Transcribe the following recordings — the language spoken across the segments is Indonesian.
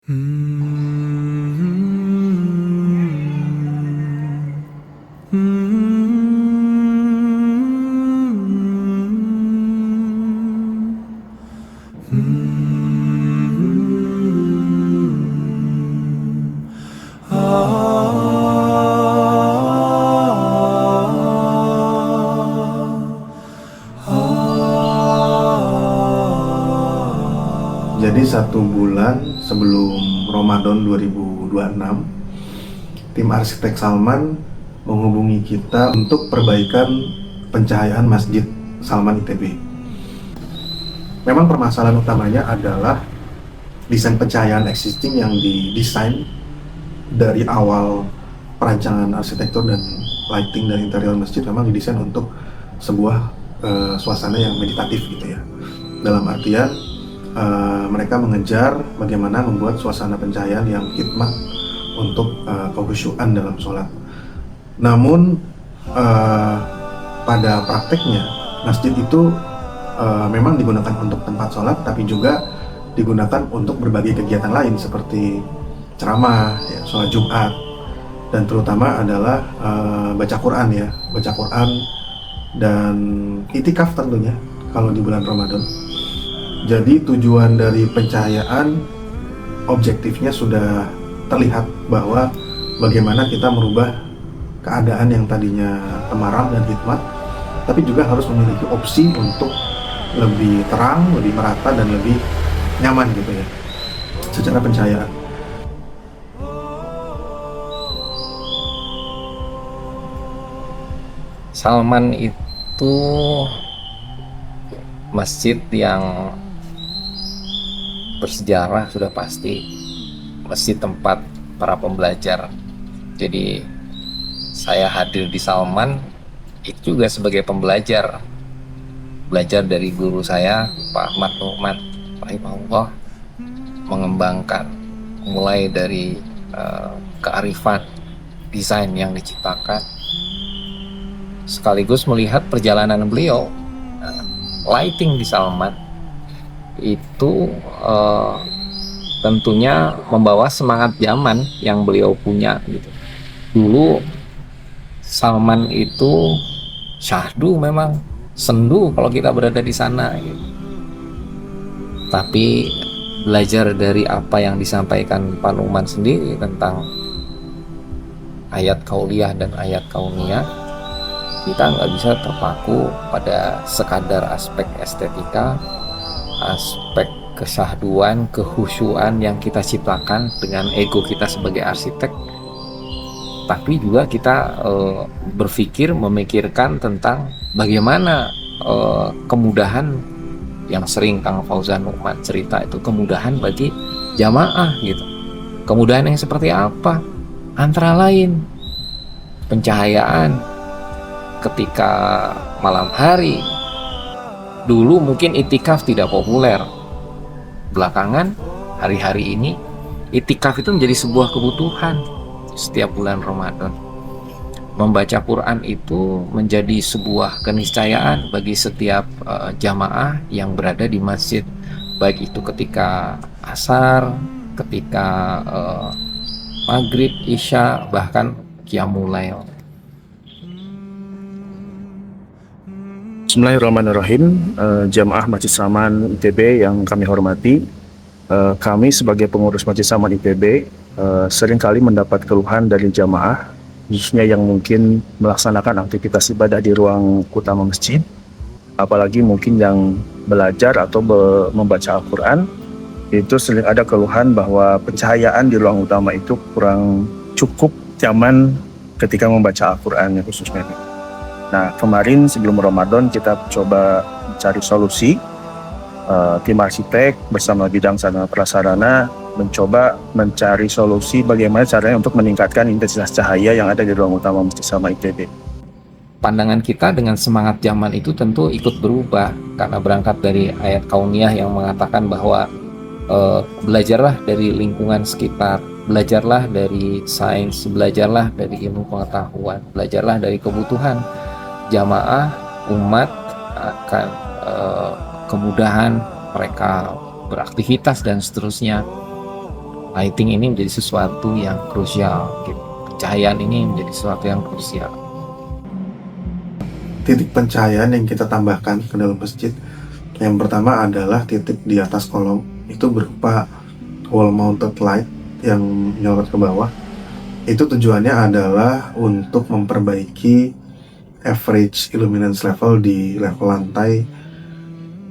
Jadi 1 bulan sebelum Ramadan 2026, tim arsitek Salman menghubungi kita untuk perbaikan pencahayaan Masjid Salman ITB. Memang permasalahan utamanya adalah desain pencahayaan existing yang didesain dari awal perancangan arsitektur dan lighting dari interior masjid memang didesain untuk sebuah suasana yang meditatif gitu ya. Dalam artian mereka mengejar bagaimana membuat suasana pencahayaan yang hikmat untuk kekhusyuan dalam sholat. Namun pada prakteknya masjid itu memang digunakan untuk tempat sholat, tapi juga digunakan untuk berbagai kegiatan lain seperti ceramah, ya, sholat Jumat, dan terutama adalah baca Quran ya, baca Quran dan itikaf tentunya kalau di bulan Ramadan. Jadi tujuan dari pencahayaan objektifnya sudah terlihat bahwa bagaimana kita merubah keadaan yang tadinya temaram dan hikmat, tapi juga harus memiliki opsi untuk lebih terang, lebih merata, dan lebih nyaman gitu ya secara pencahayaan. Salman itu masjid yang bersejarah sudah pasti, masjid tempat para pembelajar. Jadi saya hadir di Salman itu juga sebagai pembelajar, belajar dari guru saya Pak Ahmad Nu'man rahimahullah, mengembangkan mulai dari kearifan desain yang diciptakan, sekaligus melihat perjalanan beliau lighting di Salman itu tentunya membawa semangat zaman yang beliau punya gitu. Dulu Salman itu syahdu, memang sendu kalau kita berada di sana gitu. Tapi belajar dari apa yang disampaikan Pak Numan sendiri tentang ayat kauliyah dan ayat kauniyah, kita nggak bisa terpaku pada sekadar aspek estetika, aspek kesahduan, kehusyuan yang kita ciptakan dengan ego kita sebagai arsitek, tapi juga kita berpikir, memikirkan tentang bagaimana kemudahan yang sering Kang Fauzan Nu'man cerita itu, kemudahan bagi jamaah gitu. Kemudahan yang seperti apa? Antara lain pencahayaan ketika malam hari. Dulu mungkin itikaf tidak populer. Belakangan, hari-hari ini, itikaf itu menjadi sebuah kebutuhan setiap bulan Ramadan. Membaca Quran itu menjadi sebuah keniscayaan bagi setiap jamaah yang berada di masjid, baik itu ketika asar, ketika maghrib, isya, bahkan qiyamul lail. Bismillahirrahmanirrahim. Jamaah Masjid Salman ITB yang kami hormati, kami sebagai pengurus Masjid Salman ITB seringkali mendapat keluhan dari jamaah, khususnya yang mungkin melaksanakan aktivitas ibadah di ruang utama masjid, apalagi mungkin yang belajar atau membaca Al-Quran. Itu sering ada keluhan bahwa pencahayaan di ruang utama itu kurang cukup nyaman ketika membaca Al-Quran khususnya. Nah, kemarin sebelum Ramadan kita coba mencari solusi. Tim arsitek bersama bidang sarana prasarana mencoba mencari solusi bagaimana caranya untuk meningkatkan intensitas cahaya yang ada di ruang utama Masjid Salman ITB. Pandangan kita dengan semangat zaman itu tentu ikut berubah, karena berangkat dari ayat kauniyah yang mengatakan bahwa belajarlah dari lingkungan sekitar, belajarlah dari sains, belajarlah dari ilmu pengetahuan, belajarlah dari kebutuhan jamaah umat akan kemudahan mereka beraktivitas dan seterusnya. lighting ini menjadi sesuatu yang krusial gitu. Pencahayaan ini menjadi sesuatu yang krusial. Titik pencahayaan yang kita tambahkan ke dalam masjid, yang pertama adalah titik di atas kolom, itu berupa wall mounted light yang menyorot ke bawah. Itu tujuannya adalah untuk memperbaiki average illuminance level di level lantai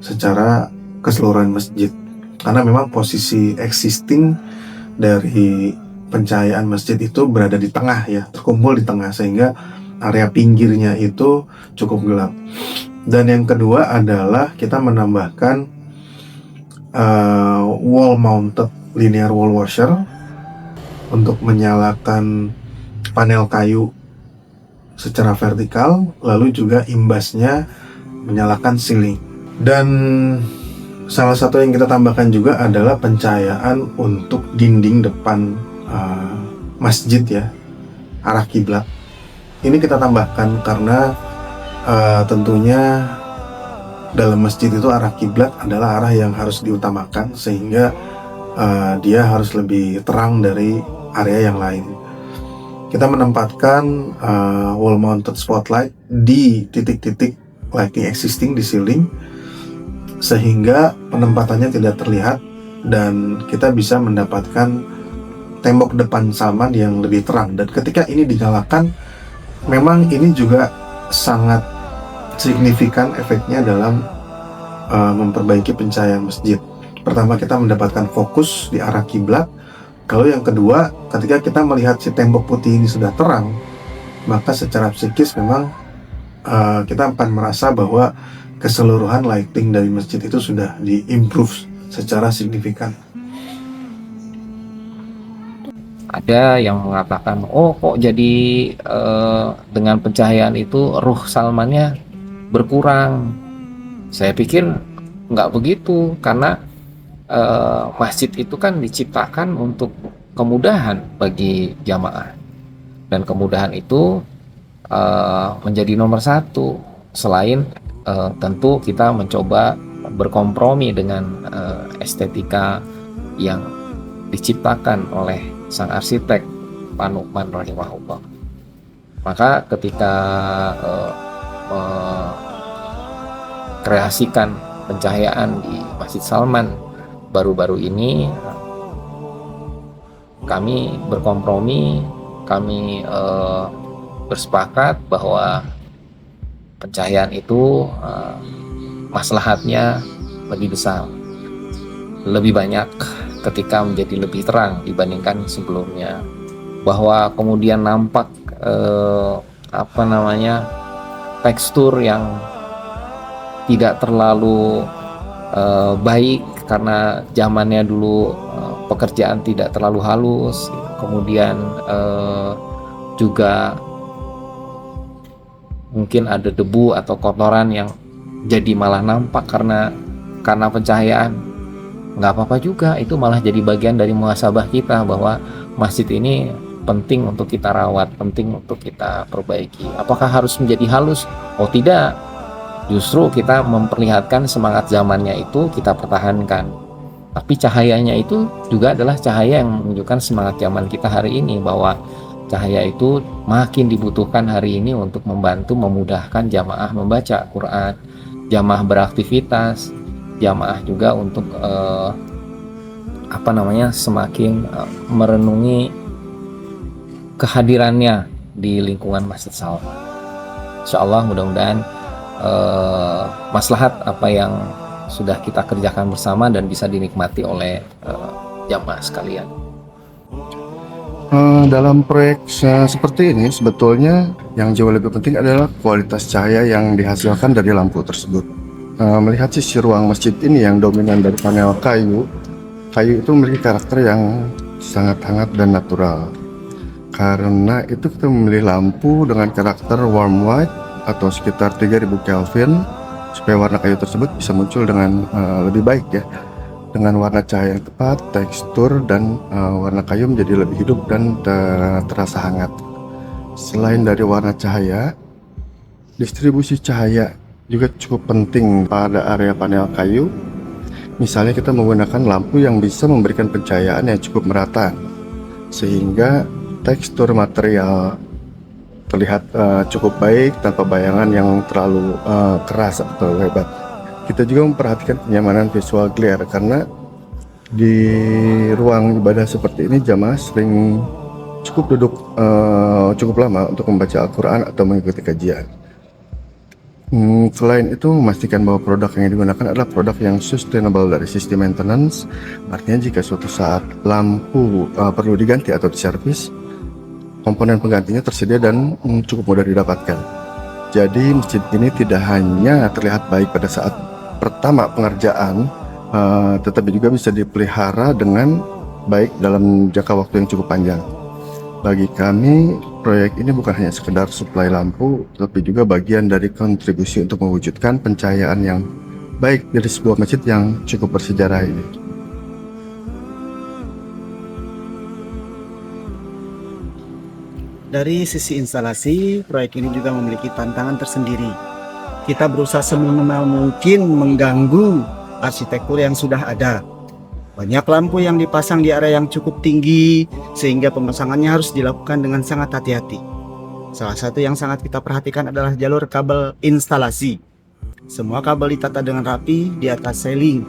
secara keseluruhan masjid, karena memang posisi existing dari pencahayaan masjid itu berada di tengah ya, terkumpul di tengah, sehingga area pinggirnya itu cukup gelap. Dan yang kedua adalah kita menambahkan wall mounted linear wall washer untuk menyalakan panel kayu secara vertikal, lalu juga imbasnya menyalakan ceiling. Dan salah satu yang kita tambahkan juga adalah pencahayaan untuk dinding depan masjid ya, arah kiblat. Ini kita tambahkan karena tentunya dalam masjid itu arah kiblat adalah arah yang harus diutamakan, sehingga dia harus lebih terang dari area yang lain. Kita menempatkan wall mounted spotlight di titik-titik lighting existing di ceiling, sehingga penempatannya tidak terlihat dan kita bisa mendapatkan tembok depan Salman yang lebih terang. Dan ketika ini dinyalakan, memang ini juga sangat signifikan efeknya dalam memperbaiki pencahayaan masjid. Pertama, kita mendapatkan fokus di arah kiblat. Lalu yang kedua, ketika kita melihat si tembok putih ini sudah terang, maka secara psikis memang kita akan merasa bahwa keseluruhan lighting dari masjid itu sudah di-improve secara signifikan. Ada yang mengatakan, oh kok jadi dengan pencahayaan itu ruh Salmannya berkurang. Saya pikir nggak begitu, karena masjid itu kan diciptakan untuk kemudahan bagi jamaah, dan kemudahan itu menjadi nomor satu. Selain tentu kita mencoba berkompromi dengan estetika yang diciptakan oleh sang arsitek Pak Nu'man rahimahullah. Maka ketika mengkreasikan pencahayaan di Masjid Salman baru-baru ini, kami berkompromi, kami bersepakat bahwa pencahayaan itu maslahatnya lebih besar, lebih banyak ketika menjadi lebih terang dibandingkan sebelumnya, bahwa kemudian nampak tekstur yang tidak terlalu baik karena zamannya dulu pekerjaan tidak terlalu halus, kemudian juga mungkin ada debu atau kotoran yang jadi malah nampak karena pencahayaan. Nggak apa-apa juga, itu malah jadi bagian dari muhasabah kita bahwa masjid ini penting untuk kita rawat, penting untuk kita perbaiki. Apakah harus menjadi halus? Oh tidak, justru kita memperlihatkan semangat zamannya itu kita pertahankan, tapi cahayanya itu juga adalah cahaya yang menunjukkan semangat zaman kita hari ini, bahwa cahaya itu makin dibutuhkan hari ini untuk membantu memudahkan jamaah membaca Quran, jamaah beraktivitas, jamaah juga untuk semakin merenungi kehadirannya di lingkungan Masjid Salman. Insyaallah mudah-mudahan maslahat apa yang sudah kita kerjakan bersama dan bisa dinikmati oleh jamaah sekalian. Dalam proyek seperti ini sebetulnya yang jauh lebih penting adalah kualitas cahaya yang dihasilkan dari lampu tersebut. Melihat sisi ruang masjid ini yang dominan dari panel kayu itu memiliki karakter yang sangat hangat dan natural. Karena itu kita memilih lampu dengan karakter warm white atau sekitar 3000 Kelvin supaya warna kayu tersebut bisa muncul dengan lebih baik ya. Dengan warna cahaya yang tepat, tekstur dan warna kayu menjadi lebih hidup dan terasa hangat. Selain dari warna cahaya, distribusi cahaya juga cukup penting pada area panel kayu. Misalnya kita menggunakan lampu yang bisa memberikan pencahayaan yang cukup merata, sehingga tekstur material terlihat cukup baik tanpa bayangan yang terlalu keras atau lebat. Kita juga memperhatikan kenyamanan visual glare, karena di ruang ibadah seperti ini jamaah sering cukup duduk cukup lama untuk membaca Al-Quran atau mengikuti kajian. Selain itu, memastikan bahwa produk yang digunakan adalah produk yang sustainable dari sisi maintenance. Artinya jika suatu saat lampu perlu diganti atau diservis, komponen penggantinya tersedia dan cukup mudah didapatkan. Jadi masjid ini tidak hanya terlihat baik pada saat pertama pengerjaan, tetapi juga bisa dipelihara dengan baik dalam jangka waktu yang cukup panjang. Bagi kami, proyek ini bukan hanya sekedar suplai lampu, tetapi juga bagian dari kontribusi untuk mewujudkan pencahayaan yang baik dari sebuah masjid yang cukup bersejarah ini. Dari sisi instalasi, proyek ini juga memiliki tantangan tersendiri. Kita berusaha seminimal mungkin mengganggu arsitektur yang sudah ada. Banyak lampu yang dipasang di area yang cukup tinggi, sehingga pemasangannya harus dilakukan dengan sangat hati-hati. Salah satu yang sangat kita perhatikan adalah jalur kabel instalasi. Semua kabel ditata dengan rapi di atas seling,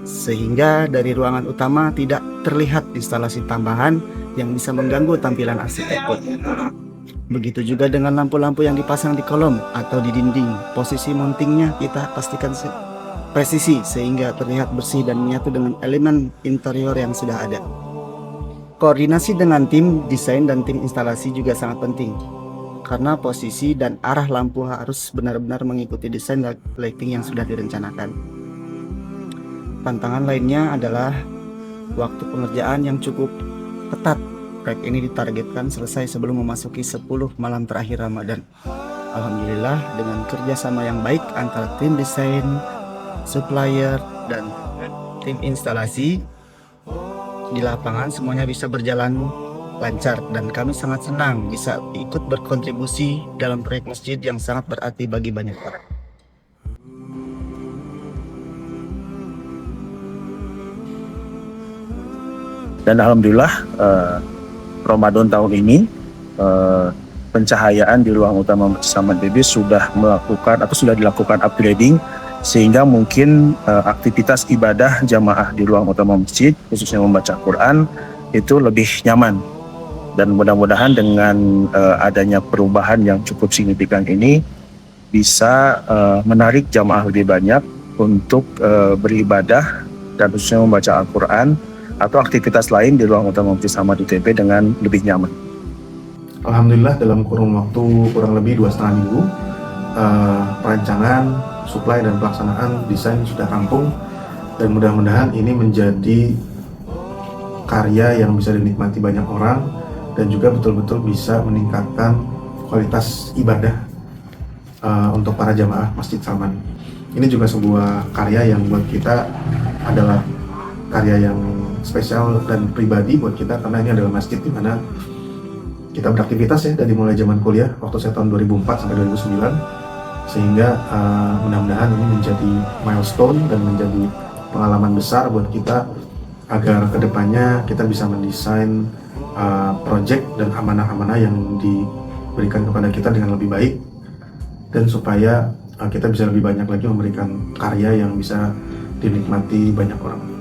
sehingga dari ruangan utama tidak terlihat instalasi tambahan yang bisa mengganggu tampilan arsitektur. Begitu juga dengan lampu-lampu yang dipasang di kolom atau di dinding. Posisi mountingnya kita pastikan presisi sehingga terlihat bersih dan menyatu dengan elemen interior yang sudah ada. Koordinasi dengan tim desain dan tim instalasi juga sangat penting, karena posisi dan arah lampu harus benar-benar mengikuti desain lighting yang sudah direncanakan. Tantangan lainnya adalah waktu pengerjaan yang cukup ketat. Proyek ini ditargetkan selesai sebelum memasuki 10 malam terakhir Ramadan. Alhamdulillah, dengan kerjasama yang baik antara tim desain, supplier, dan tim instalasi, di lapangan semuanya bisa berjalan lancar, dan kami sangat senang bisa ikut berkontribusi dalam proyek masjid yang sangat berarti bagi banyak orang. Dan alhamdulillah Ramadan tahun ini pencahayaan di ruang utama Masjid Saman ITB sudah dilakukan upgrading, sehingga mungkin aktivitas ibadah jamaah di ruang utama masjid, khususnya membaca Quran, itu lebih nyaman. Dan mudah-mudahan dengan adanya perubahan yang cukup signifikan ini bisa menarik jamaah lebih banyak untuk beribadah dan khususnya membaca Al-Quran atau aktivitas lain di ruang utama Masjid Saman ITB dengan lebih nyaman. Alhamdulillah dalam kurun waktu kurang lebih 2,5 minggu, perancangan, suplai dan pelaksanaan desain sudah rampung, dan mudah-mudahan ini menjadi karya yang bisa dinikmati banyak orang dan juga betul-betul bisa meningkatkan kualitas ibadah untuk para jamaah Masjid Saman. Ini juga sebuah karya yang buat kita adalah karya yang spesial dan pribadi buat kita, karena ini adalah masjid di mana kita beraktivitas ya dari mulai zaman kuliah, waktu saya tahun 2004 sampai 2009, sehingga mudah-mudahan ini menjadi milestone dan menjadi pengalaman besar buat kita agar kedepannya kita bisa mendesain project dan amanah-amanah yang diberikan kepada kita dengan lebih baik, dan supaya kita bisa lebih banyak lagi memberikan karya yang bisa dinikmati banyak orang.